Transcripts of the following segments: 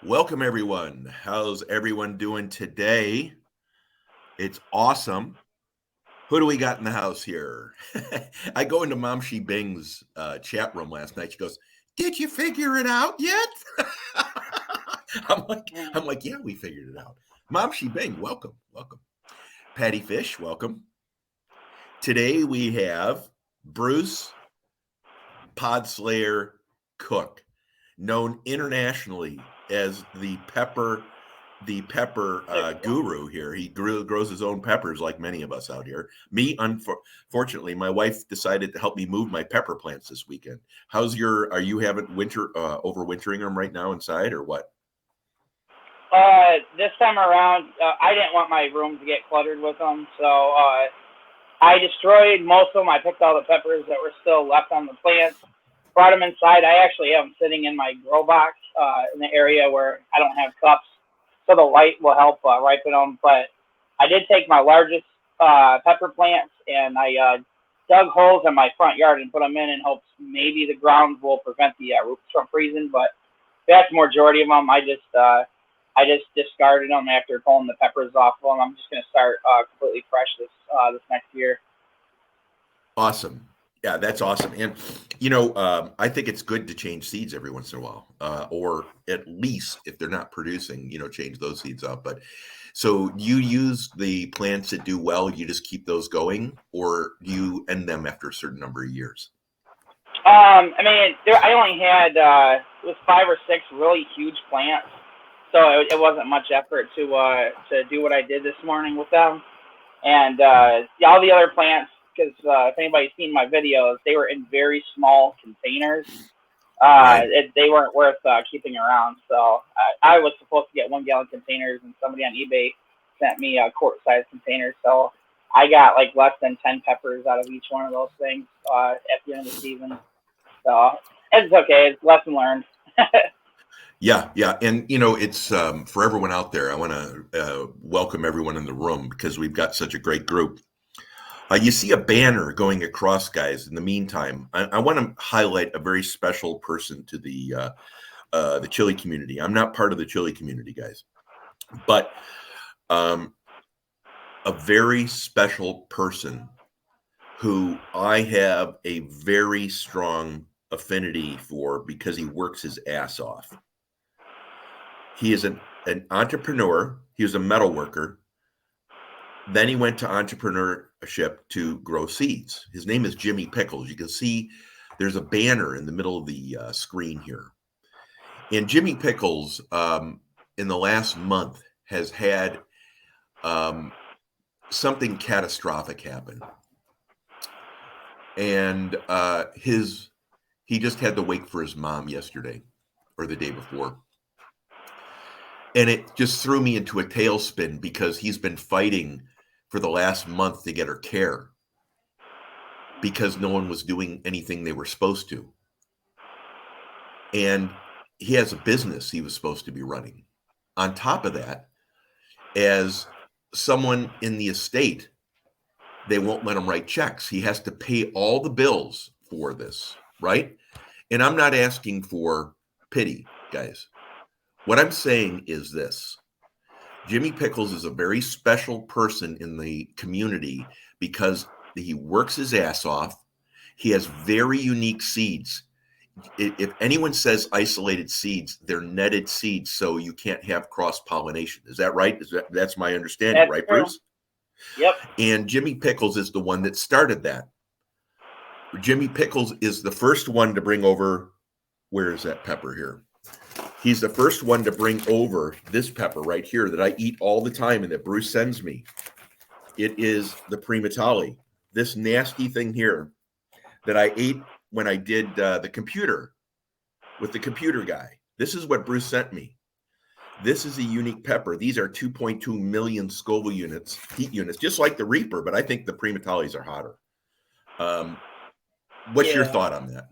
Welcome, everyone. How's everyone doing today? It's awesome. Who do we got in the house here? I go into Mom She Bing's chat room last night. She goes, "Did you figure it out yet?" I'm like, I'm like, yeah, we figured it out. Mom She Bing, welcome, welcome. Patty Fish, welcome. Today we have Bruce Podslayer Cook, known internationally as the pepper guru here. He grows his own peppers like many of us out here. Me, unfortunately, my wife decided to help me move my pepper plants this weekend. Are you having overwintering them right now inside or what? This time around, I didn't want my room to get cluttered with them, so I destroyed most of them. I picked all the peppers that were still left on the plants, brought them inside. I actually have them sitting in my grow box in the area where I don't have cups, so the light will help ripen them. But I did take my largest pepper plants and I dug holes in my front yard and put them in hopes maybe the ground will prevent the roots from freezing. But vast majority of them, I just discarded them after pulling the peppers off of them. I'm just going to start completely fresh this next year. Awesome. Yeah, that's awesome. And I think it's good to change seeds every once in a while, or at least if they're not producing, change those seeds out. But so you use the plants that do well, you just keep those going, or do you end them after a certain number of years? I only had it was 5 or 6 really huge plants, so it wasn't much effort to do what I did this morning with them. And yeah, all the other plants, because if anybody's seen my videos, they were in very small containers. Right. They weren't worth keeping around. So I was supposed to get 1 gallon containers, and somebody on eBay sent me quart-sized containers. So I got like less than 10 peppers out of each one of those things at the end of the season. So it's okay. It's lesson learned. Yeah, yeah, and it's for everyone out there. I want to welcome everyone in the room because we've got such a great group. You see a banner going across, guys. In the meantime, I want to highlight a very special person to the chili community. I'm not part of the chili community, guys, but a very special person who I have a very strong affinity for because he works his ass off. He is an entrepreneur. He was a metal worker. Then he went to entrepreneurship to grow seeds. His name is Jimmy Pickles. You can see there's a banner in the middle of the screen here. And Jimmy Pickles, in the last month, has had something catastrophic happen. And he just had to wait for his mom yesterday or the day before. And it just threw me into a tailspin because he's been fighting for the last month to get her care because no one was doing anything they were supposed to. And he has a business he was supposed to be running. On top of that, as someone in the estate, they won't let him write checks. He has to pay all the bills for this, right? And I'm not asking for pity, guys. What I'm saying is this. Jimmy Pickles is a very special person in the community because he works his ass off. He has very unique seeds. If anyone says isolated seeds, they're netted seeds, so you can't have cross-pollination. Is that right? That's my understanding, That's right, true. Bruce? Yep. And Jimmy Pickles is the one that started that. Jimmy Pickles is the first one to bring over, where is that pepper here? He's the first one to bring over this pepper right here that I eat all the time and that Bruce sends me. It is the primatale, this nasty thing here that I ate when I did the computer with the computer guy. This is what Bruce sent me. This is a unique pepper. These are 2.2 million Scoville units, heat units, just like the Reaper, but I think the primatales are hotter. What's your thought on that?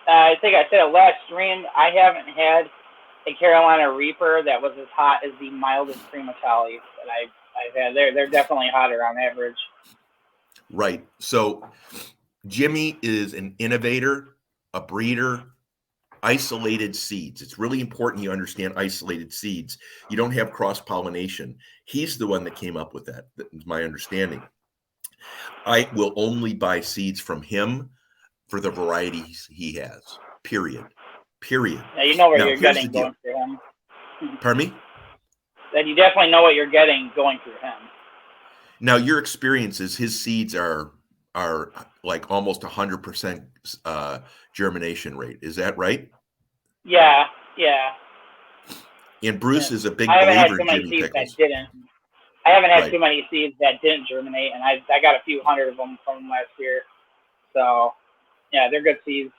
I think I said it last stream. I haven't had a Carolina Reaper that was as hot as the mildest primatales that I've had. They're definitely hotter on average. Right. So Jimmy is an innovator, a breeder. isolated seeds. It's really important you understand isolated seeds. You don't have cross-pollination. He's the one that came up with that. That is my understanding. I will only buy seeds from him for the varieties he has. Period. Now you know where Now, you're here's the getting deal. going through him. Pardon me? That you definitely know what you're getting going through him. Now, your experiences, his seeds are like almost 100% germination rate. Is that right? Yeah. And Bruce is a big I haven't had believer too in many Jimmy seeds that Pickles. didn't. I haven't had Right. too many seeds that didn't germinate, and I got a few hundred of them from last year. So, yeah, they're good seeds.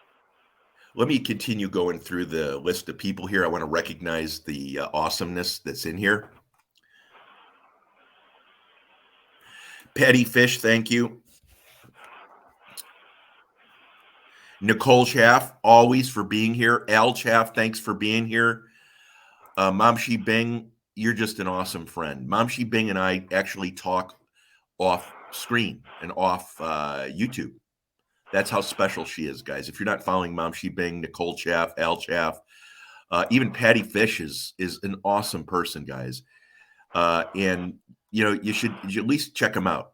Let me continue going through the list of people here. I want to recognize the awesomeness that's in here. Patty Fish, thank you. Nicole Chaff, always for being here. Al Chaff, thanks for being here. Mamshi Bing, you're just an awesome friend. Mamshi Bing and I actually talk off screen and off YouTube. That's how special she is, guys. If you're not following Mamshi Bing, Nicole Chaff, Al Chaff, even Patty Fish is an awesome person, guys. And you should at least check them out.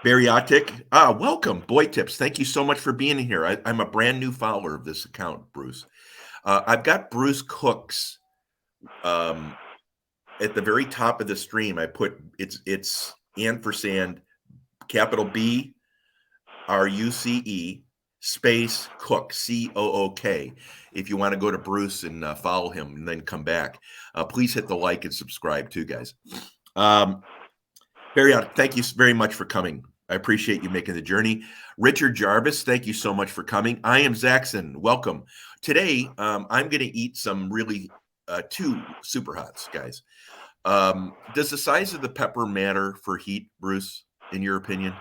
Bariotic, welcome, Boy Tips. Thank you so much for being here. I'm a brand new follower of this account, Bruce. I've got Bruce Cooks at the very top of the stream. I put it's ampersand capital B RUCE space Cook COOK. If you want to go to Bruce and follow him and then come back, please hit the like and subscribe too, guys. Barry, thank you very much for coming. I appreciate you making the journey. Richard Jarvis, thank you so much for coming. I am Zaxxon. Welcome. Today, I'm going to eat some really two super hots, guys. Does the size of the pepper matter for heat, Bruce, in your opinion?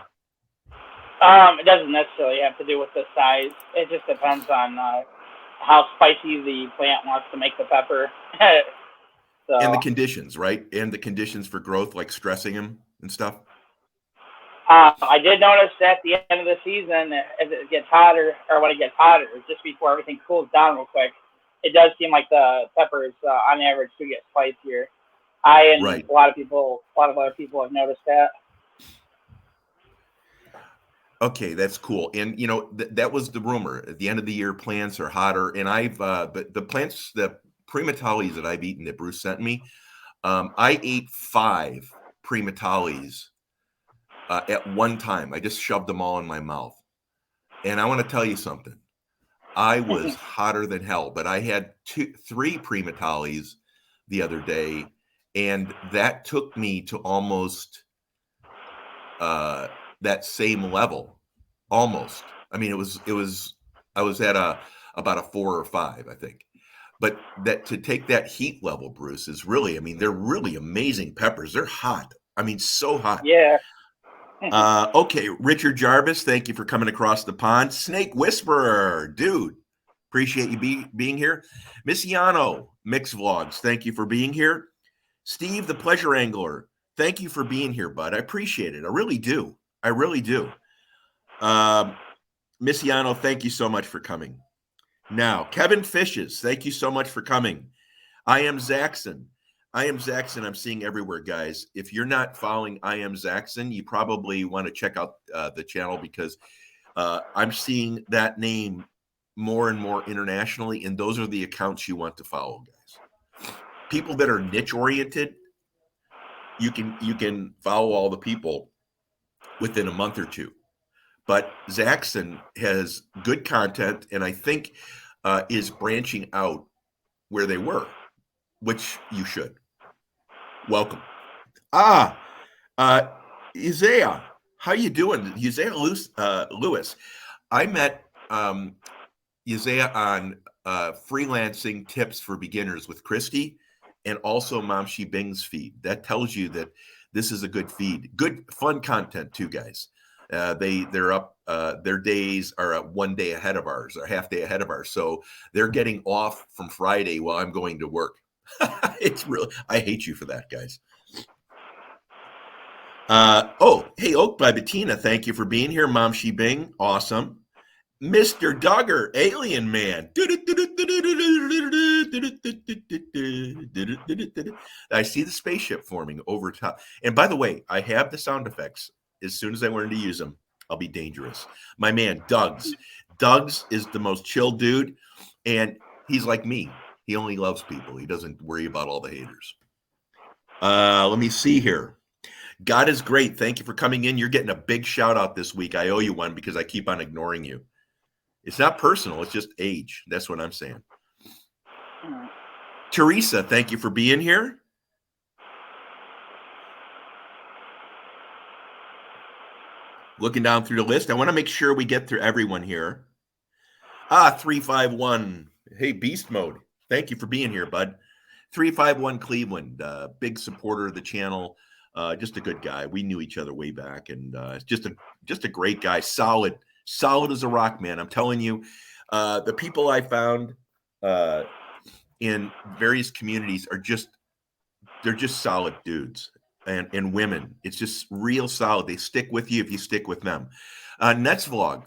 It doesn't necessarily have to do with the size. It just depends on how spicy the plant wants to make the pepper. So, and the conditions, right? And the conditions for growth, like stressing them and stuff. I did notice at the end of the season, as it gets hotter, or when it gets hotter, just before everything cools down real quick, it does seem like the peppers, on average, do get spicier. Right. A lot of other people have noticed that. Okay, that's cool. And that was the rumor. At the end of the year, plants are hotter. And I've the plants, the primatalis that I've eaten that Bruce sent me, I ate 5 primatalis at one time. I just shoved them all in my mouth. And I want to tell you something. I was hotter than hell, but I had 3 primatalis the other day, and that took me to almost that same level. Almost. I mean, it was I was at about a 4 or 5, I think. But that to take that heat level, Bruce, is really, I mean, they're really amazing peppers. They're hot. I mean, so hot. Yeah. Okay, Richard Jarvis, thank you for coming across the pond. Snake Whisperer, dude, appreciate you being here. Miss Yano, Mix Vlogs, thank you for being here. Steve, the Pleasure Angler, thank you for being here, bud. I appreciate it. I really do. I really do. Miss Yano, thank you so much for coming. Now, Kevin Fishes, thank you so much for coming. I am Zaxxon. I'm seeing everywhere, guys. If you're not following I am Zaxxon, you probably want to check out the channel, because I'm seeing that name more and more internationally, and those are the accounts you want to follow, guys. People that are niche oriented, you can follow all the people within a month or two. But Zaxxon has good content, and I think is branching out where they were, which you should. Welcome. Isaiah, how you doing? Isaiah Lewis. I met Isaiah on freelancing tips for beginners with Christy, and also Mamshi Bing's feed. That tells you that this is a good feed. Good, fun content too, guys. They're up. Their days are 1 day ahead of ours, or half day ahead of ours. So they're getting off from Friday while I'm going to work. It's really, I hate you for that, guys. Hey, Oak by Bettina, thank you for being here. Mamshi Bing, awesome. Mr. Duggar, Alien Man. I see the spaceship forming over top. And by the way, I have the sound effects. As soon as I learn to use them, I'll be dangerous. My man, Doug's. Doug's is the most chill dude. And he's like me. He only loves people. He doesn't worry about all the haters. Let me see here. God is great. Thank you for coming in. You're getting a big shout out this week. I owe you one because I keep on ignoring you. It's not personal. It's just age. That's what I'm saying. Teresa, thank you for being here. Looking down through the list, I want to make sure we get through everyone here. 351. Hey, Beast Mode. Thank you for being here, bud. 351 Cleveland, big supporter of the channel. Just a good guy. We knew each other way back, and just a great guy. Solid as a rock, man. I'm telling you, the people I found in various communities they're just solid dudes and women. It's just real solid. They stick with you if you stick with them. Nets Vlog,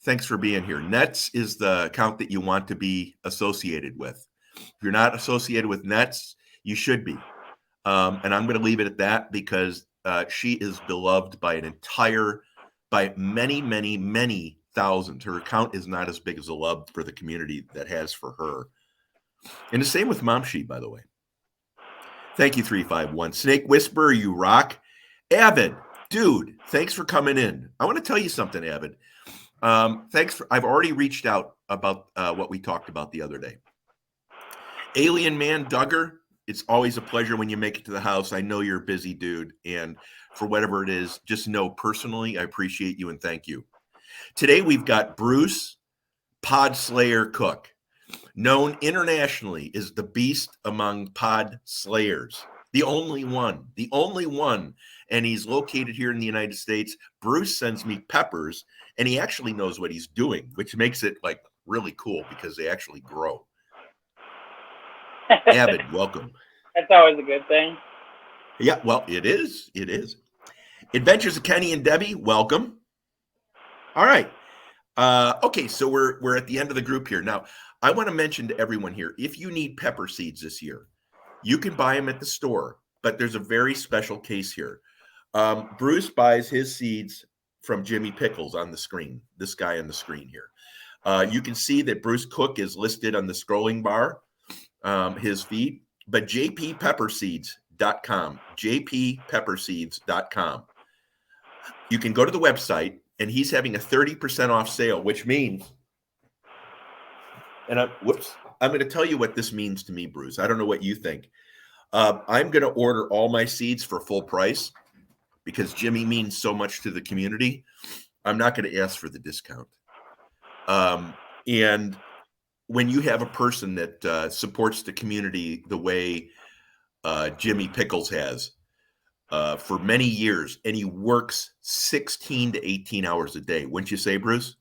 thanks for being here. Nets is the account that you want to be associated with. If you're not associated with Nets, you should be. And I'm going to leave it at that because she is beloved by many, many, many thousands. Her account is not as big as the love for the community that has for her. And the same with Mom Sheet, by the way. Thank you, 351. Snake Whisperer, you rock. Avid, dude, thanks for coming in. I want to tell you something, Avid. I've already reached out about what we talked about the other day. Alien Man, Duggar, it's always a pleasure when you make it to the house. I know you're a busy dude, and for whatever it is, just know personally, I appreciate you and thank you. Today, we've got Bruce Pod Slayer Cook, known internationally as the beast among pod slayers, the only one, and he's located here in the United States. Bruce sends me peppers, and he actually knows what he's doing, which makes it like really cool because they actually grow. Avid, welcome. That's always a good thing. Yeah, well, it is. Adventures of Kenny and Debbie, welcome. All right. Okay, so we're at the end of the group here. Now, I want to mention to everyone here, if you need pepper seeds this year, you can buy them at the store, but there's a very special case here. Bruce buys his seeds from Jimmy Pickles on the screen, this guy on the screen here. You can see that Bruce Cook is listed on the scrolling bar, his feed, but jppepperseeds.com, jppepperseeds.com. You can go to the website, and he's having a 30% off sale, which means, and I'm going to tell you what this means to me, Bruce. I don't know what you think. I'm going to order all my seeds for full price because Jimmy means so much to the community. I'm not going to ask for the discount. And when you have a person that supports the community the way Jimmy Pickles has for many years, and he works 16 to 18 hours a day, wouldn't you say, Bruce?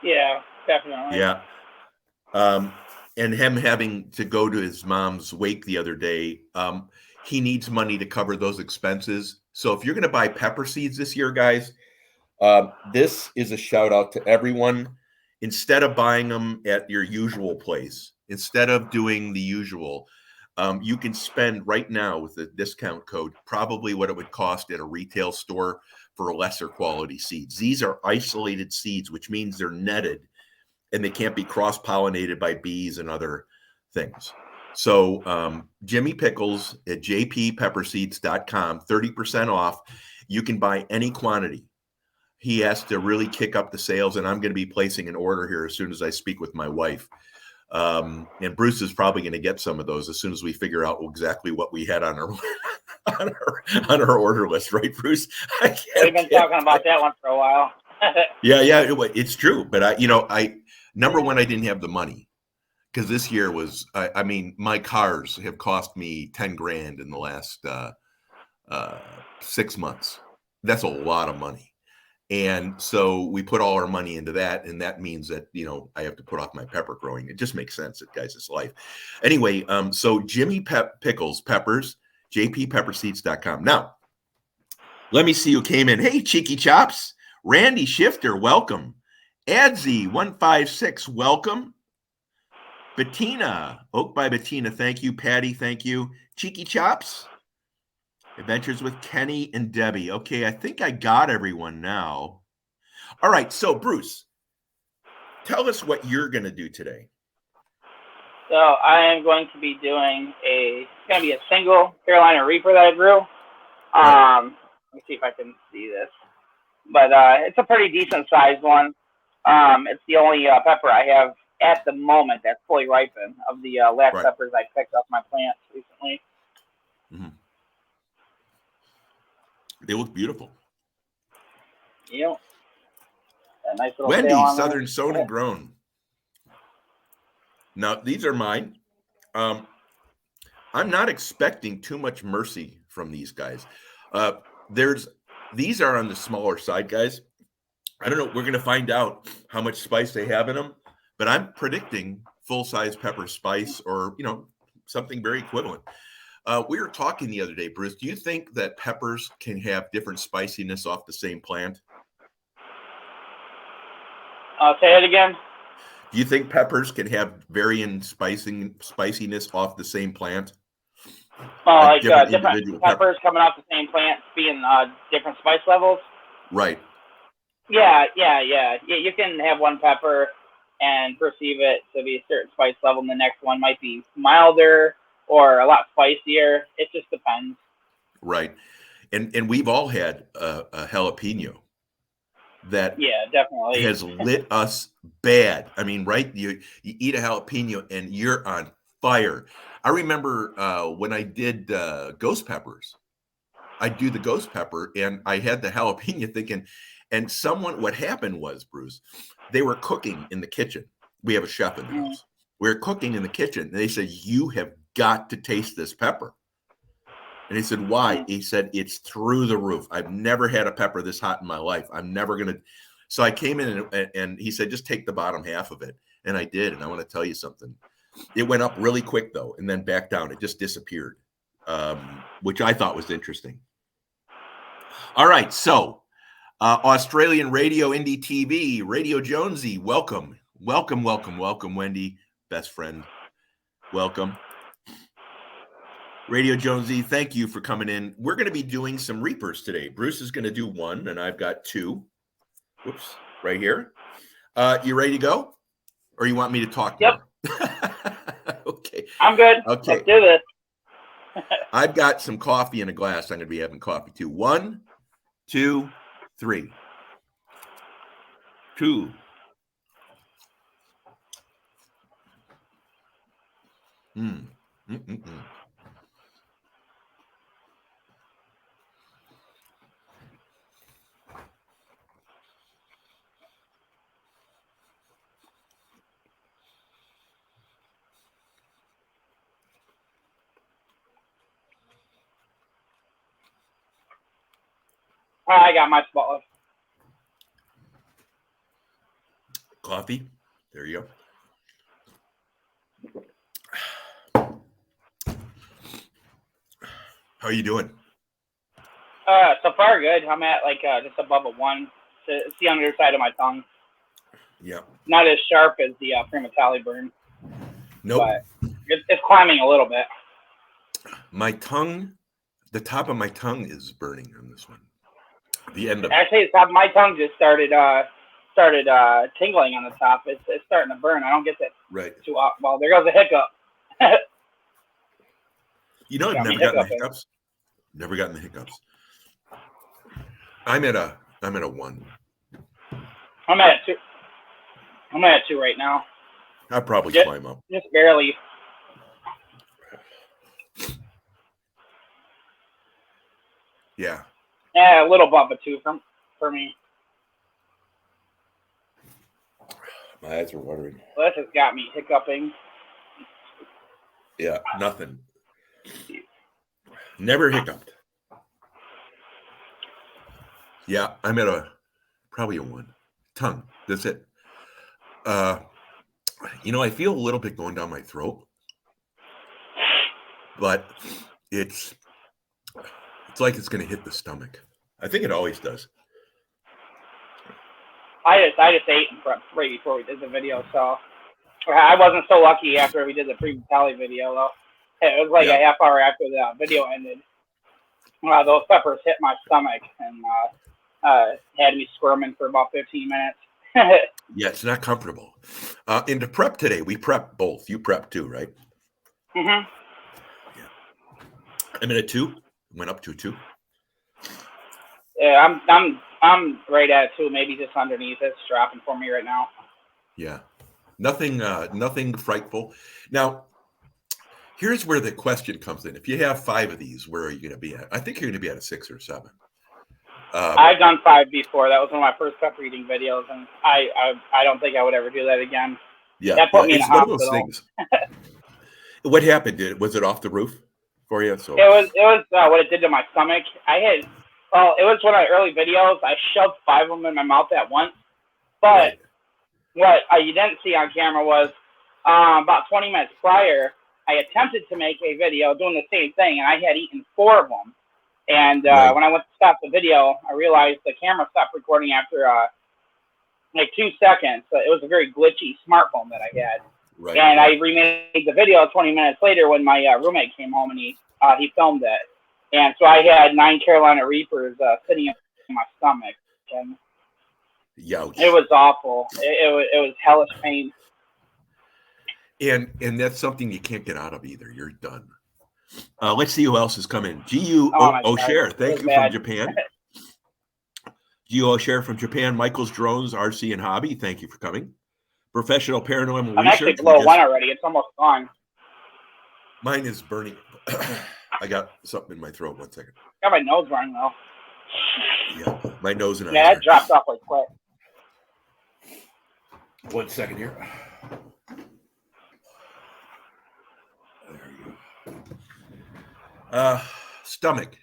Yeah, definitely. Yeah. And him having to go to his mom's wake the other day, he needs money to cover those expenses. So if you're going to buy pepper seeds this year, guys, this is a shout out to everyone. Instead of buying them at your usual place, instead of doing the usual, you can spend right now with the discount code probably what it would cost at a retail store for lesser quality seeds. These are isolated seeds, which means they're netted and they can't be cross-pollinated by bees and other things. So Jimmy Pickles at jppepperseeds.com, 30% off. You can buy any quantity. He has to really kick up the sales, and I'm going to be placing an order here as soon as I speak with my wife. And Bruce is probably going to get some of those as soon as we figure out exactly what we had on our on our order list, right, Bruce? We've been talking about that one for a while. Yeah, it's true. But I number one, I didn't have the money because this year was, I mean, my cars have cost me 10 grand in the last 6 months. That's a lot of money. And so we put all our money into that. And that means that, I have to put off my pepper growing. It just makes sense. Guys, it's life. Anyway, so Jimmy Pickles, peppers, jppepperseeds.com. Now, let me see who came in. Hey, Cheeky Chops, Randy Shifter, welcome. Adzi156, welcome. Bettina, Oak by Bettina, thank you. Patty, thank you. Cheeky Chops, Adventures with Kenny and Debbie. Okay, I think I got everyone now. All right, so Bruce, tell us what you're going to do today. So I am going to be doing it's going to be a single Carolina Reaper that I grew. Right. Let me see if I can see this. But it's a pretty decent sized one. It's the only pepper I have at the moment that's fully ripened of the last Right. peppers I picked off my plants recently. Mm-hmm. They look beautiful. Yep. A nice little Wendy, tail on Southern there. Sown and Grown. Now, these are mine. I'm not expecting too much mercy from these guys. These are on the smaller side, guys. I don't know. We're going to find out how much spice they have in them, but I'm predicting full-size pepper spice or, something very equivalent. We were talking the other day, Bruce. Do you think that peppers can have different spiciness off the same plant? Say it again. Do you think peppers can have varying spiciness off the same plant? Like different individual peppers coming off the same plant being different spice levels? Right. Yeah. You can have one pepper and perceive it to be a certain spice level, and the next one might be milder or a lot spicier. It just depends. Right. And we've all had a jalapeno that definitely has lit us bad. I mean, right? You eat a jalapeno and you're on fire. I remember when I did ghost peppers. I do the ghost pepper and I had the jalapeno thinking, and what happened was, Bruce, they were cooking in the kitchen. We have a chef in the house. We were cooking in the kitchen and they said, you have got to taste this pepper. And he said, why? He said, it's through the roof. I've never had a pepper this hot in my life. I'm never going to. So I came in and he said, just take the bottom half of it. And I did. And I want to tell you something. It went up really quick, though, and then back down. It just disappeared, which I thought was interesting. All right. So Australian Radio Indie TV, Radio Jonesy, welcome. Welcome, Wendy, best friend. Welcome. Radio Jonesy, thank you for coming in. We're going to be doing some Reapers today. Bruce is going to do one, and I've got two. Whoops, right here. You ready to go? Or you want me to talk more? Okay. I'm good. Okay. Let's do this. I've got some coffee in a glass. I'm going to be having coffee too. 1, 2, 3. 2. I got my spot. Coffee. There you go. How are you doing? So far good. I'm at just above a 1. It's the underside of my tongue. Yeah. Not as sharp as the Primatali burn. Nope. But it's climbing a little bit. My tongue, the top of my tongue is burning on this one. The end of Actually, the top of my tongue just started tingling on the top. It's starting to burn. I don't get that right. too well. There goes a hiccup. You know, I've never gotten the hiccups. Never gotten the hiccups. I'm at a 1. I'm at 2. I'm at 2 right now. I'll probably climb up. Just barely. Yeah. Yeah, a little above a 2 for me. My eyes are watering. Well, this has got me hiccuping. Yeah, nothing. Never hiccuped. Yeah, I'm at probably a 1. Tongue. That's it. I feel a little bit going down my throat, but it's like it's going to hit the stomach. I think it always does. I just ate right before we did the video, so I wasn't so lucky after we did the pre-tally video though. It was like a half hour after the video ended. Those peppers hit my stomach and had me squirming for about 15 minutes. Yeah, it's not comfortable. Into prep today, we prep both. You prep too, right? Mhm. Yeah. I'm in a 2. Went up to a 2. Yeah, I'm right at 2, maybe just underneath. It's dropping for me right now. Yeah. Nothing frightful. Now, here's where the question comes in. If you have 5 of these, where are you going to be at? I think you're going to be at a 6 or 7. I've done 5 before. That was one of my first pepper eating videos, and I don't think I would ever do that again. Yeah, that put me in a it's one of hospital. those things. What happened? Was it off the roof for you? So it was what it did to my stomach. It was one of my early videos. I shoved 5 of them in my mouth at once, but what you didn't see on camera was about 20 minutes prior, I attempted to make a video doing the same thing, and I had eaten 4 of them. And when I went to stop the video, I realized the camera stopped recording after like 2 seconds. So it was a very glitchy smartphone that I had. And I remade the video 20 minutes later when my roommate came home and he filmed it. And so I had 9 Carolina Reapers sitting in my stomach. And Youch. It was awful. It was hellish pain. And that's something you can't get out of either. You're done. Let's see who else has come in. Gu O'Share, thank you from Japan. Gu O'Share from Japan. Michael's Drones, RC and Hobby, thank you for coming. Professional Paranormal Research. I'm actually below 1 already. It's almost gone. Mine is burning. I got something in my throat. 1 second. Got my nose running though. Yeah, my nose and yeah, it dropped off like quick. 1 second here. There you go. Stomach.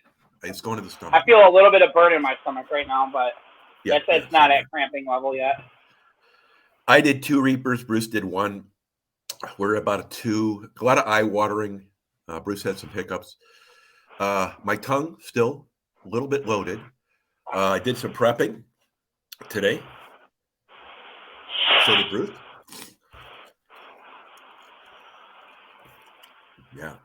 It's going to the stomach. I feel a little bit of burn in my stomach right now, but it's not at cramping level yet. I did 2 Reapers. Bruce did 1. We're about a 2. A lot of eye watering. Bruce had some hiccups. My tongue still a little bit loaded. I did some prepping today. So did Bruce. Yeah.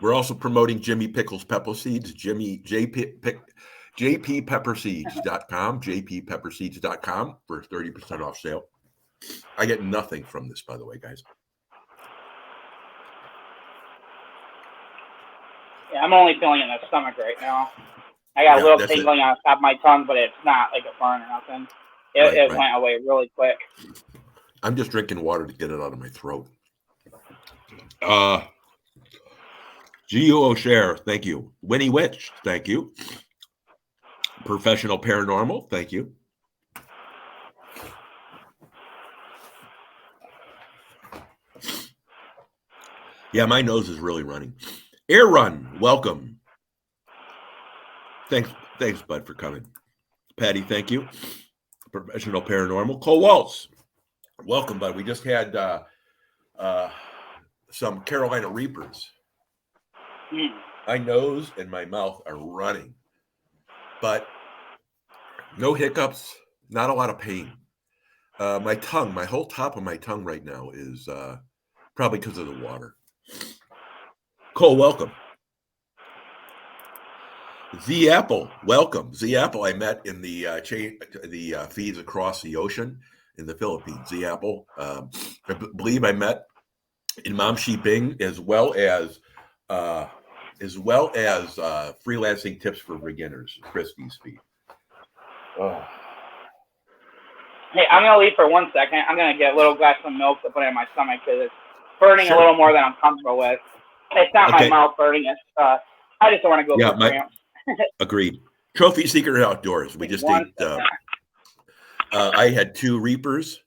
We're also promoting Jimmy Pickles Pepper Seeds. JPPepperseeds.com. JPPepperseeds.com for 30% off sale. I get nothing from this, by the way, guys. Yeah, I'm only feeling it in the stomach right now. I got a little tingling on the top of my tongue, but it's not like a burn or nothing. It went away really quick. I'm just drinking water to get it out of my throat. Geo O'Share, thank you. Winnie Witch, thank you. Professional Paranormal, thank you. Yeah, my nose is really running. Air Run, welcome. Thanks, bud, for coming. Patty, thank you. Professional Paranormal. Cole Waltz, welcome, bud. We just had some Carolina Reapers. My nose and my mouth are running, but no hiccups, not a lot of pain. My tongue, my whole top of my tongue right now is probably because of the water. Cole, welcome. Z Apple, welcome. Z Apple, I met in the feeds across the ocean in the Philippines. Z Apple, I believe I met in Mom Shi Bing as well as freelancing tips for beginners. Christie's feed. Oh. Hey, I'm gonna leave for 1 second. I'm gonna get a little glass of milk to put in my stomach because it's burning a little more than I'm comfortable with. It's not my mouth burning. It's I just don't want to go for cramps. Agreed. Trophy Seeker Outdoors. We just ate. I had 2 Reapers,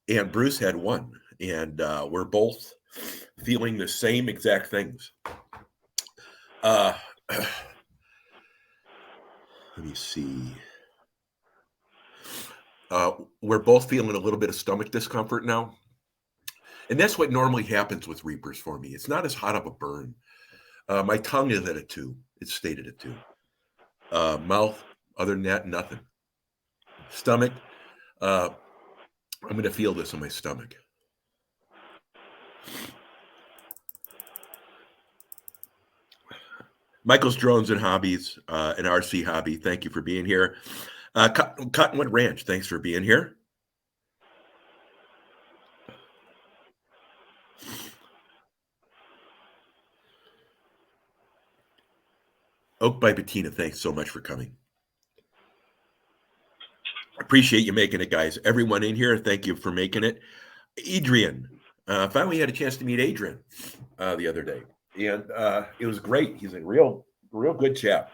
and Bruce had 1, and we're both feeling the same exact things. Let me see. We're both feeling a little bit of stomach discomfort now. And that's what normally happens with Reapers for me. It's not as hot of a burn. My tongue is at a 2. It's stated at 2. Mouth, other than that, nothing. Stomach. I'm going to feel this in my stomach. Michael's Drones and Hobbies, an RC hobby. Thank you for being here. Cottonwood Ranch, thanks for being here. Oak by Bettina, thanks so much for coming. Appreciate you making it, guys. Everyone in here, thank you for making it. Adrian, finally had a chance to meet Adrian the other day, and it was great. He's a real good chap.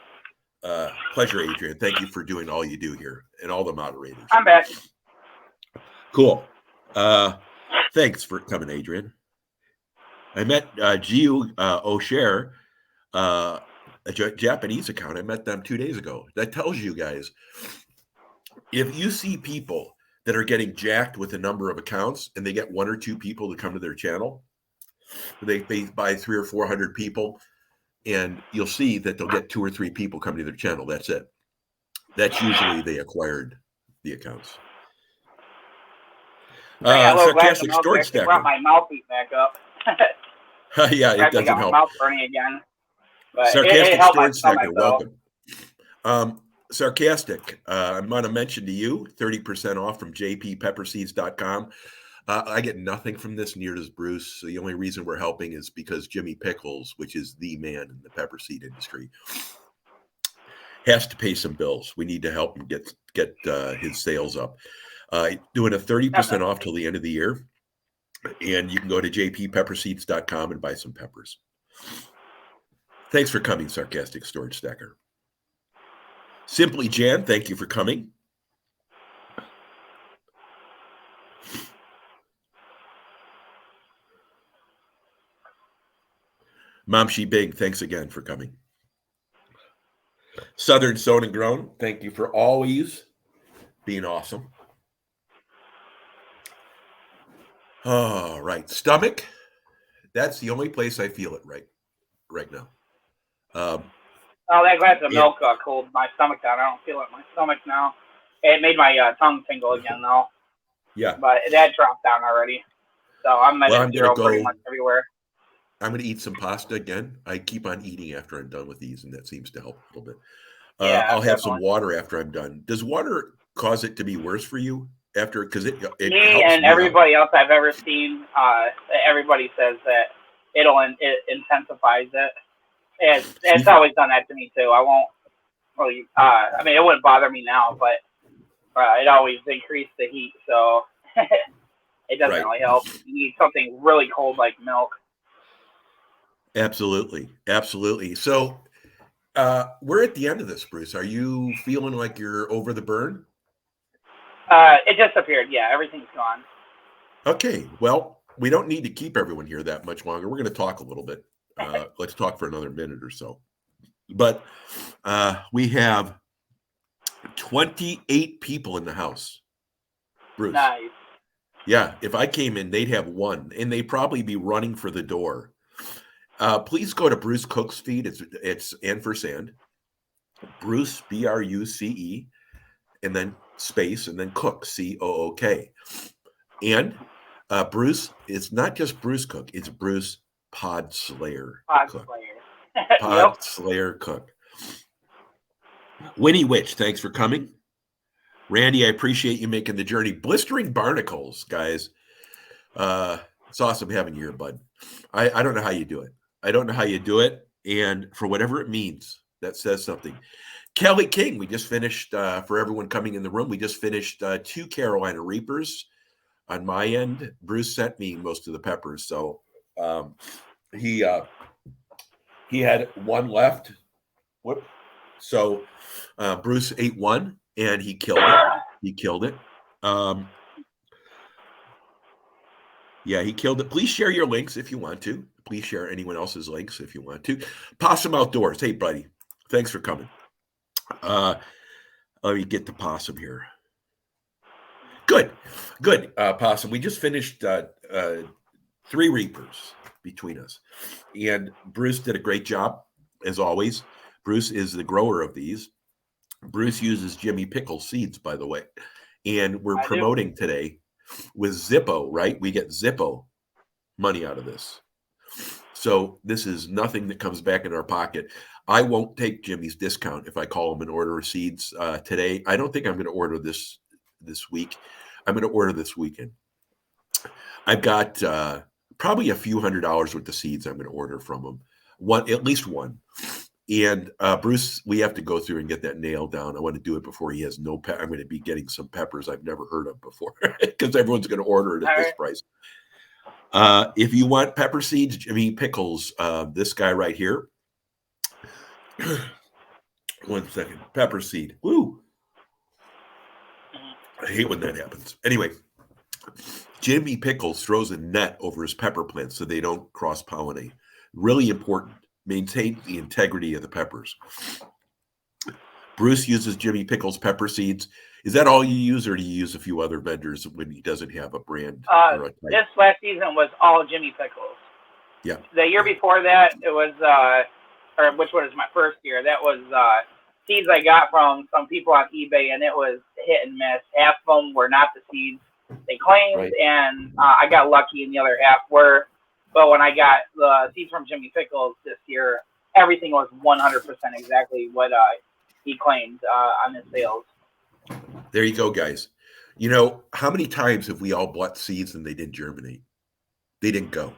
Pleasure, Adrian. Thank you for doing all you do here and all the moderators. I'm back. Cool. Thanks for coming, Adrian. I met Jiu O'Share, a Japanese account. I met them 2 days ago. That tells you guys, if you see people that are getting jacked with a number of accounts and they get 1 or 2 people to come to their channel, they buy 300 or 400 people, and you'll see that they'll get 2 or 3 people coming to their channel. That's it. That's usually they acquired the accounts. Sarcastic storage stacker. Brought my mouthpiece back up. Yeah, it doesn't got help. My mouth burning again. But Sarcastic storage stacker, welcome. Sarcastic, I'm going to mention to you 30% off from jppepperseeds.com. I get nothing from this, near does Bruce. So the only reason we're helping is because Jimmy Pickles, which is the man in the pepper seed industry, has to pay some bills. We need to help him get his sales up. Doing a 30% off till the end of the year. And you can go to jppepperseeds.com and buy some peppers. Thanks for coming, Sarcastic Storage Stacker. Simply Jan, thank you for coming. Mom She Big, thanks again for coming. Southern Sown and Grown, thank you for always being awesome. All right, stomach. That's the only place I feel it right now. That glass of milk cooled my stomach down. I don't feel it in my stomach now. It made my tongue tingle again, though. Yeah. But that dropped down already. So I'm at zero pretty much everywhere. I'm going to eat some pasta again. I keep on eating after I'm done with these, and that seems to help a little bit. I'll have some water after I'm done. Does water cause it to be worse for you after? Because it me and everybody else I've ever seen, everybody says that it intensifies it. It's always done that to me too. I won't really. I mean, it wouldn't bother me now, but it always increased the heat, so it doesn't really help. You need something really cold like milk. Absolutely. So we're at the end of this, Bruce. Are you feeling like you're over the burn? It disappeared. Yeah, everything's gone. Okay. Well, we don't need to keep everyone here that much longer. We're going to talk a little bit. Let's talk for another minute or so. But we have 28 people in the house. Bruce. Nice. Yeah. If I came in, they'd have 1, and they'd probably be running for the door. Please go to Bruce Cook's feed. It's &, Bruce, BRUCE, and then space, and then Cook, COOK. And Bruce, it's not just Bruce Cook, it's Bruce Pod Slayer Cook. Pod Slayer Cook. Winnie Witch, thanks for coming. Randy, I appreciate you making the journey. Blistering Barnacles, guys. It's awesome having you here, bud. I don't know how you do it. And for whatever it means, that says something. Kelly King, we just finished, for everyone coming in the room, we just finished 2 Carolina Reapers. On my end, Bruce sent me most of the peppers, so he had 1 left. Whoop. So Bruce ate 1, and he killed it. Yeah, he killed it. Please share your links if you want to. Please share anyone else's links if you want to. Possum Outdoors. Hey, buddy. Thanks for coming. Let me get the Possum here. Good. Possum. We just finished 3 Reapers between us. And Bruce did a great job, as always. Bruce is the grower of these. Bruce uses Jimmy Pickle seeds, by the way. And we're I do. promoting today with Zippo, right? We get Zippo money out of this. So this is nothing that comes back in our pocket. I won't take Jimmy's discount if I call him and order seeds today. I don't think I'm going to order this week. I'm going to order this weekend. I've got probably a few $100s worth of seeds I'm going to order from him. At least one. And Bruce, we have to go through and get that nailed down. I want to do it before he has no I'm going to be getting some peppers I've never heard of before because everyone's going to order it at this price. If you want pepper seeds, Jimmy Pickles, this guy right here. 1 second. Pepper seed. Woo. I hate when that happens. Anyway, Jimmy Pickles throws a net over his pepper plants so they don't cross-pollinate. Really important. Maintain the integrity of the peppers. Bruce uses Jimmy Pickles pepper seeds. Is that all you use, or do you use a few other vendors when he doesn't have a brand? This last season was all Jimmy Pickles. Yeah. The year before that, it was, or which was my first year, that was seeds I got from some people on eBay, and it was hit and miss. Half of them were not the seeds they claimed, right. And I got lucky, and the other half were. But when I got the seeds from Jimmy Pickles this year, everything was 100% exactly what he claimed on his sales. There you go, guys. You know, how many times have we all bought seeds and they didn't germinate? They didn't go.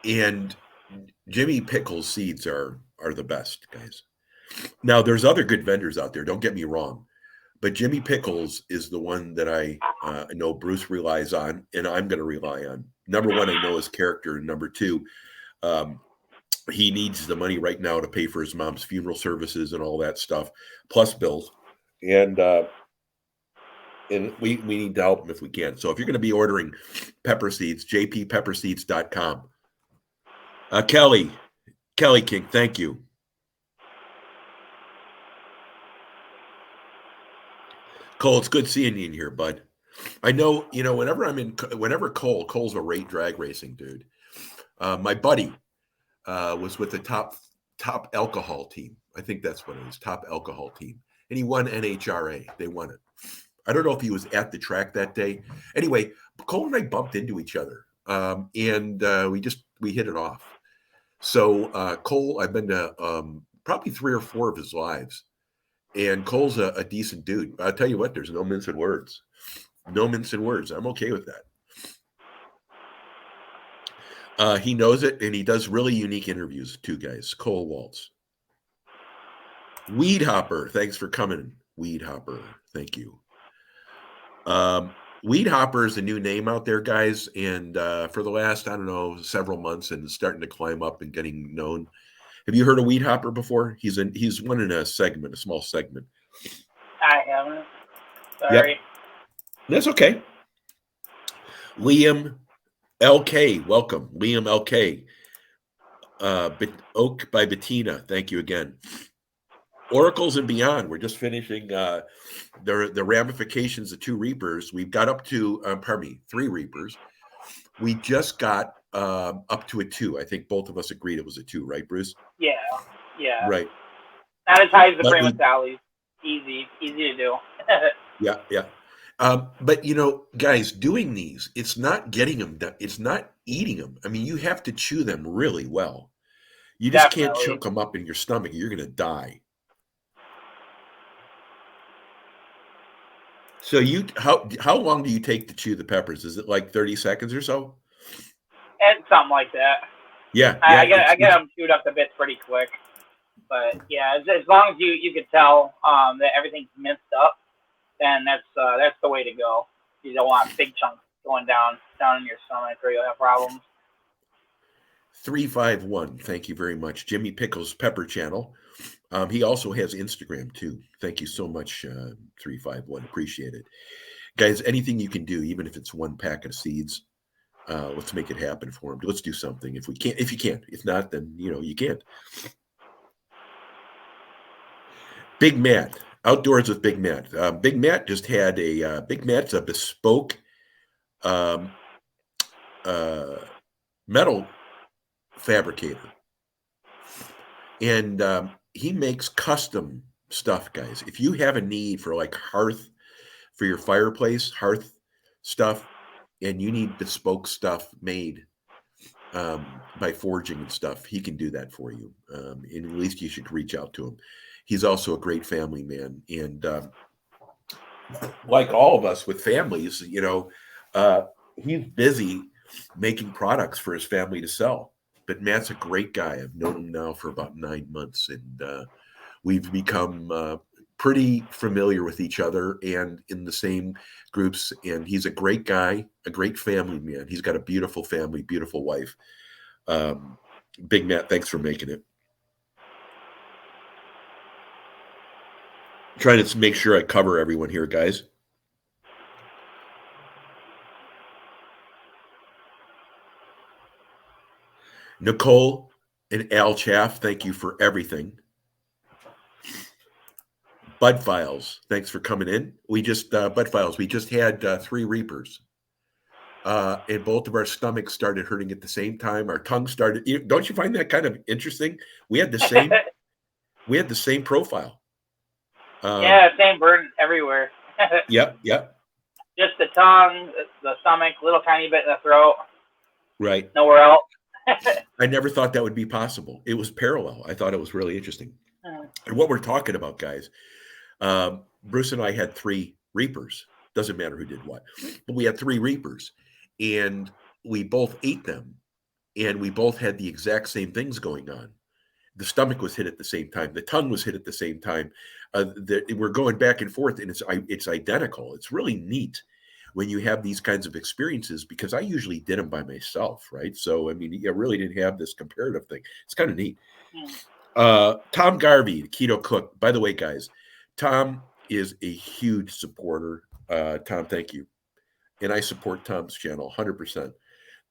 And Jimmy Pickles seeds are the best, guys. Now, there's other good vendors out there. Don't get me wrong. But Jimmy Pickles is the one that I know Bruce relies on, and I'm going to rely on. Number one, I know his character. And number two, he needs the money right now to pay for his mom's funeral services and all that stuff, plus bills. And we need to help him if we can. So if you're going to be ordering pepper seeds, jppepperseeds.com. Kelly King, thank you. Cole, it's good seeing you in here, bud. I know, whenever Cole's a drag racing dude. My buddy was with the top alcohol team. I think that's what it was, top alcohol team. And he won NHRA. They won it. I don't know if he was at the track that day. Anyway, Cole and I bumped into each other, and we hit it off. So Cole, I've been to probably 3 or 4 of his lives, and Cole's a decent dude. I'll tell you what, there's no mincing words. No mincing words. I'm okay with that. He knows it, and he does really unique interviews too, guys. Cole Waltz. Weed Hopper, thanks for coming. Weed Hopper, thank you. Weed Hopper is a new name out there, guys, and for the last, several months, and starting to climb up and getting known. Have you heard of Weed Hopper before? He's one in a small segment. I haven't. Sorry. Yep. That's okay. Liam LK, welcome. Liam LK. Oak by Bettina, thank you again. Oracles and Beyond. We're just finishing the ramifications of 2 Reapers. We've got up to 3 Reapers. We just got up to a 2. I think both of us agreed it was a 2, right, Bruce? Yeah. Right. Not as high as the Prima Sally's. Easy to do. Yeah. But guys, doing these, it's not getting them done. It's not eating them. I mean, you have to chew them really well. You just can't chunk them up in your stomach. You're going to die. So how long do you take to chew the peppers? Is it like 30 seconds or so? And something like that. Yeah. I get them chewed up the bits pretty quick. But yeah, as long as you can tell that everything's minced up, then that's the way to go. You don't want big chunks going down in your stomach, or you'll have problems. 351. Thank you very much, Jimmy Pickles Pepper Channel. He also has Instagram too. Thank you so much, 351. Appreciate it, guys. Anything you can do, even if it's 1 packet of seeds, let's make it happen for him. Let's do something if we can. If you can, if not, then you can't. Big Matt, Outdoors with Big Matt. Big Matt just had Big Matt's a bespoke metal fabricator. And he makes custom stuff, guys. If you have a need for like hearth for your fireplace, hearth stuff, and you need bespoke stuff made by forging and stuff, he can do that for you. And at least you should reach out to him. He's also a great family man. And like all of us with families, he's busy making products for his family to sell. But Matt's a great guy. I've known him now for about 9 months, and we've become pretty familiar with each other and in the same groups. And he's a great guy, a great family man. He's got a beautiful family, beautiful wife. Big Matt, thanks for making it. Trying to make sure I cover everyone here, guys. Nicole and Al Chaff, thank you for everything. Bud Files, thanks for coming in. Bud Files, we just had 3 Reapers. And both of our stomachs started hurting at the same time. Our tongue started. Don't you find that kind of interesting? We had the same profile. Yeah, same burn everywhere. Yep. Just the tongue, the stomach, little tiny bit in the throat. Right. Nowhere else. I never thought that would be possible. It was parallel. I thought it was really interesting. And what we're talking about, guys, Bruce and I had 3 Reapers. Doesn't matter who did what, but we had 3 Reapers, and we both ate them, and we both had the exact same things going on. The stomach was hit at the same time. The tongue was hit at the same time. We're going back and forth, and it's identical. It's really neat when you have these kinds of experiences, because I usually did them by myself, right? So, I mean, I really didn't have this comparative thing. It's kind of neat. Tom Garvey, the Keto Cook. By the way, guys, Tom is a huge supporter. Tom, thank you. And I support Tom's channel 100%.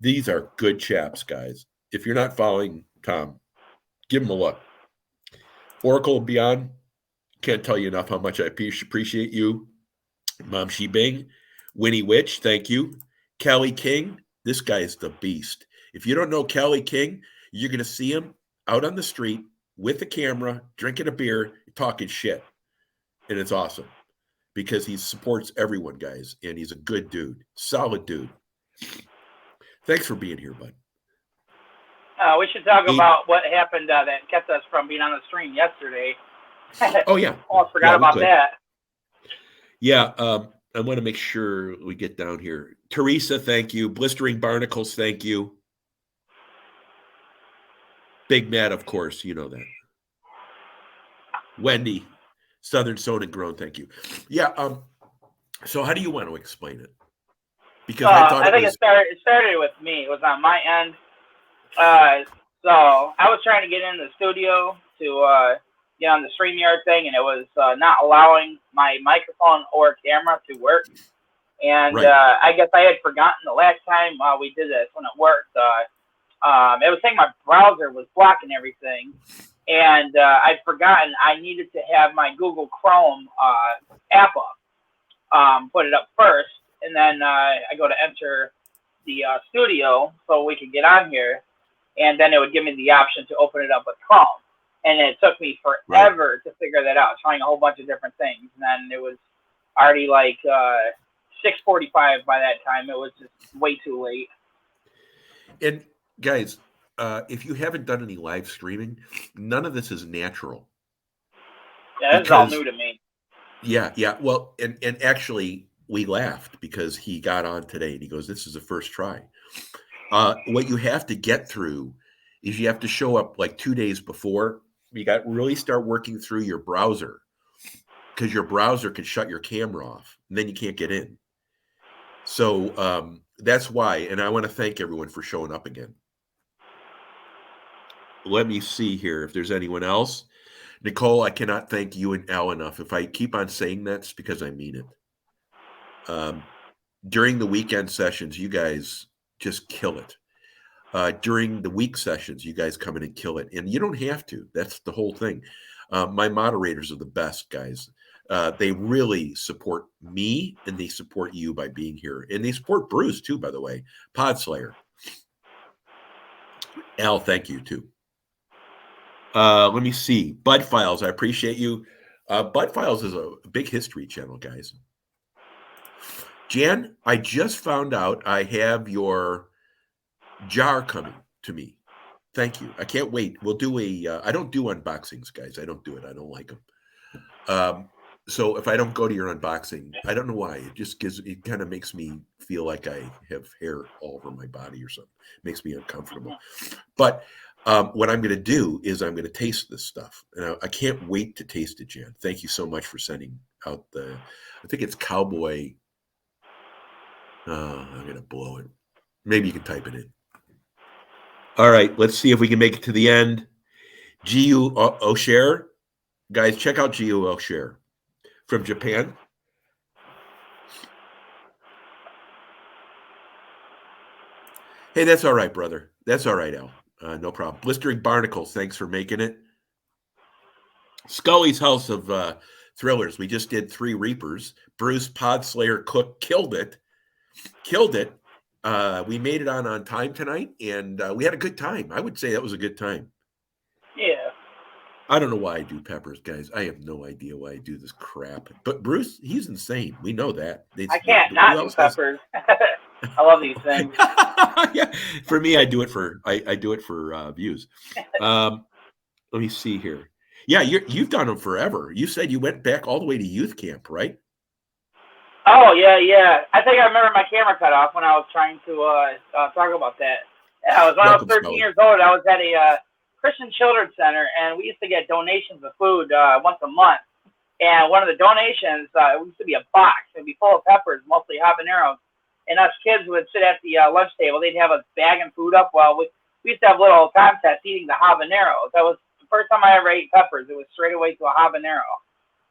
These are good chaps, guys. If you're not following Tom, give him a look. Oracle Beyond, can't tell you enough how much I appreciate you. Mom Shi Bing, Winnie Witch, thank you. Kelly King, this guy is the beast. If you don't know Kelly King, you're going to see him out on the street with a camera, drinking a beer, talking shit. And it's awesome because he supports everyone, guys. And he's a good dude, solid dude. Thanks for being here, bud. We should talk about what happened that kept us from being on the stream yesterday. Oh, yeah. Almost forgot about that. Yeah. I want to make sure we get down here. Teresa, thank you. Blistering Barnacles, thank you. Big Matt, of course. You know that. Wendy, Southern Sown and Grown, thank you. Yeah. So how do you want to explain it? Because I think it started with me. It was on my end. So I was trying to get in the studio to get on the StreamYard thing, and it was not allowing my microphone or camera to work. And right. I guess I had forgotten the last time we did this when it worked. It was saying my browser was blocking everything, and I'd forgotten I needed to have my Google Chrome app up, put it up first, and then I go to enter the studio so we could get on here. And then it would give me the option to open it up with Chrome. And it took me forever to figure that out, trying a whole bunch of different things. And then it was already like 6:45 by that time. It was just way too late. And guys, if you haven't done any live streaming, none of this is natural. Yeah, this is all new to me. Yeah. Well, and actually, we laughed because he got on today and he goes, "This is the first try." What you have to get through is you have to show up like 2 days before. You got to really start working through your browser, because your browser can shut your camera off and then you can't get in. So that's why. And I want to thank everyone for showing up again. Let me see here if there's anyone else. Nicole, I cannot thank you and Al enough. If I keep on saying that, it's because I mean it. During the weekend sessions, you guys just kill it. During the week sessions, you guys come in and kill it. And you don't have to. That's the whole thing. My moderators are the best, guys. They really support me, and they support you by being here. And they support Bruce, too, by the way. Podslayer. Al, thank you, too. Let me see. Bud Files, I appreciate you. Bud Files is a big history channel, guys. Jan, I just found out I have your jar coming to me. Thank you. I can't wait. We'll do I don't do unboxings, guys. I don't do it. I don't like them. So if I don't go to your unboxing, I don't know why. It kind of makes me feel like I have hair all over my body or something. It makes me uncomfortable. But what I'm going to do is I'm going to taste this stuff. And I can't wait to taste it, Jan. Thank you so much for sending out I think it's Cowboy. I'm going to blow it. Maybe you can type it in. All right, let's see if we can make it to the end. G.U. O'Share. Guys, check out G.U. O'Share from Japan. Hey, that's all right, brother. That's all right, Al. No problem. Blistering Barnacles, thanks for making it. Scully's House of Thrillers. We just did 3 Reapers. Bruce Podslayer Cook killed it. We made it on time tonight, and we had a good time. I would say that was a good time. Yeah. I don't know why I do peppers, guys. I have no idea why I do this crap. But Bruce, he's insane. We know that. I can't not do peppers. I love these things. Yeah. For me, I do it for views. Let me see here. Yeah, you've done them forever. You said you went back all the way to youth camp, right? Oh yeah. I think I remember my camera cut off when I was trying to talk about that. Yeah, when I was 13 years old. I was at a Christian Children's Center, and we used to get donations of food once a month. And one of the donations, it used to be a box. It'd be full of peppers, mostly habaneros. And us kids would sit at the lunch table. They'd have us bagging food up. Well, we used to have little contests eating the habaneros. That was the first time I ever ate peppers. It was straight away to a habanero.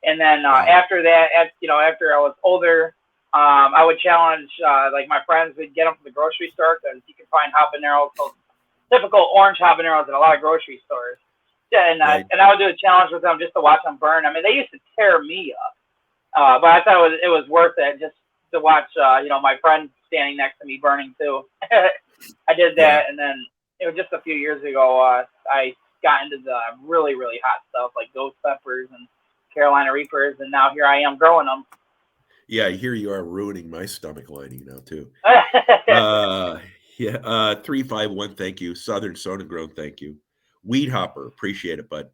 And then after that, after I was older, I would challenge like my friends. We'd get them from the grocery store because you can find habaneros, so typical orange habaneros in a lot of grocery stores. Yeah, and I would do a challenge with them just to watch them burn. I mean, they used to tear me up, but I thought it was worth it just to watch, my friend standing next to me burning too. I did that, and then it was just a few years ago. I got into the really, really hot stuff like ghost peppers and Carolina Reapers, and now here I am growing them. Yeah, here you are ruining my stomach lining now too. 351, thank you. Southern Sonagrown, thank you. Weed Hopper, appreciate it, bud.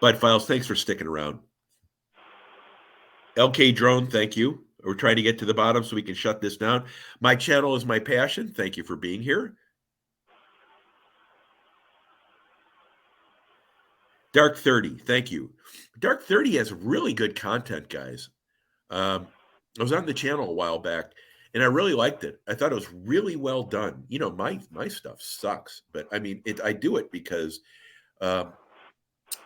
Bud Files, thanks for sticking around. LK Drone, thank you. We're trying to get to the bottom so we can shut this down. My channel is my passion. Thank you for being here. Dark 30, thank you. Dark 30 has really good content, guys. I was on the channel a while back, and I really liked it. I thought it was really well done. My stuff sucks, but I mean, I do it because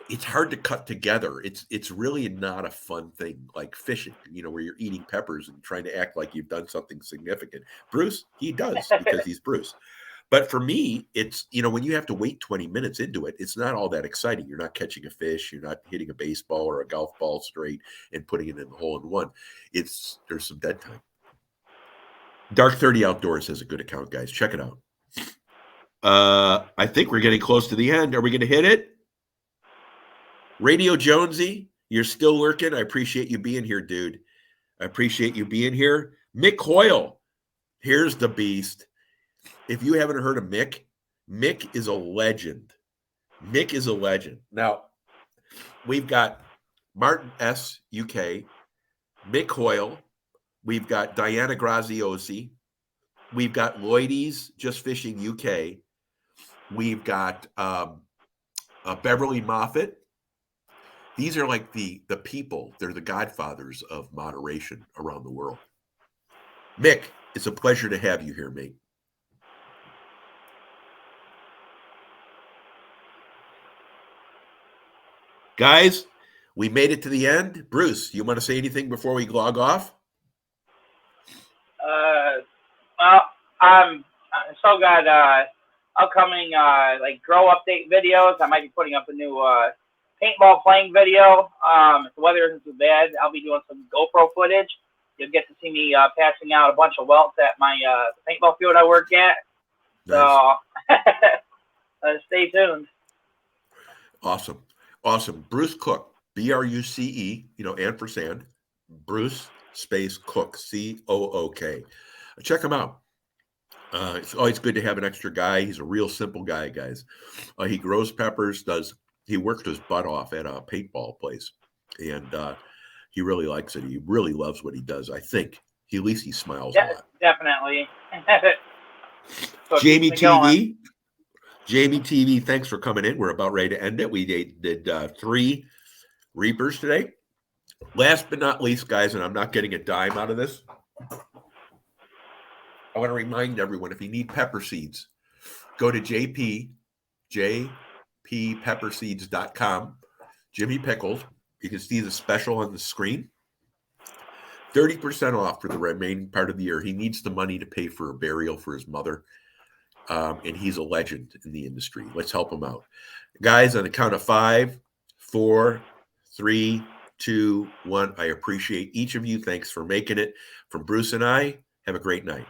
it's hard to cut together. It's really not a fun thing like fishing, where you're eating peppers and trying to act like you've done something significant. Bruce, he does because he's Bruce. But for me, it's, when you have to wait 20 minutes into it, it's not all that exciting. You're not catching a fish. You're not hitting a baseball or a golf ball straight and putting it in the hole in one. There's some dead time. Dark 30 Outdoors has a good account, guys. Check it out. I think we're getting close to the end. Are we going to hit it? Radio Jonesy, you're still working. I appreciate you being here, dude. I appreciate you being here. Mick Hoyle, here's the beast. If you haven't heard of Mick is a legend. Mick is a legend. Now, we've got Martin S. UK, Mick Hoyle. We've got Diana Graziosi. We've got Lloydies Just Fishing UK. We've got Beverly Moffett. These are like the people. They're the godfathers of moderation around the world. Mick, it's a pleasure to have you here, mate. Guys, we made it to the end. Bruce, you want to say anything before we log off? Well, I'm so got upcoming like grow update videos. I might be putting up a new paintball playing video. If the weather isn't too bad, I'll be doing some GoPro footage. You'll get to see me passing out a bunch of welts at my paintball field I work at. Nice. So stay tuned. Awesome. Awesome. Bruce Cook, BRUCE, ampersand, Bruce space Cook, COOK. Check him out. It's always good to have an extra guy. He's a real simple guy, guys. He grows peppers, he worked his butt off at a paintball place, and he really likes it. He really loves what he does. I think at least he smiles a lot. Definitely. So Jamie keep me going. TV, Jamie TV, thanks for coming in. We're about ready to end it. We did 3 Reapers today. Last but not least, guys, and I'm not getting a dime out of this, I want to remind everyone, if you need pepper seeds, go to jppepperseeds.com. Jimmy Pickles. You can see the special on the screen. 30% off for the remaining part of the year. He needs the money to pay for a burial for his mother. And he's a legend in the industry. Let's help him out. Guys, on the count of 5, 4, 3, 2, 1, I appreciate each of you. Thanks for making it. From Bruce and I, have a great night.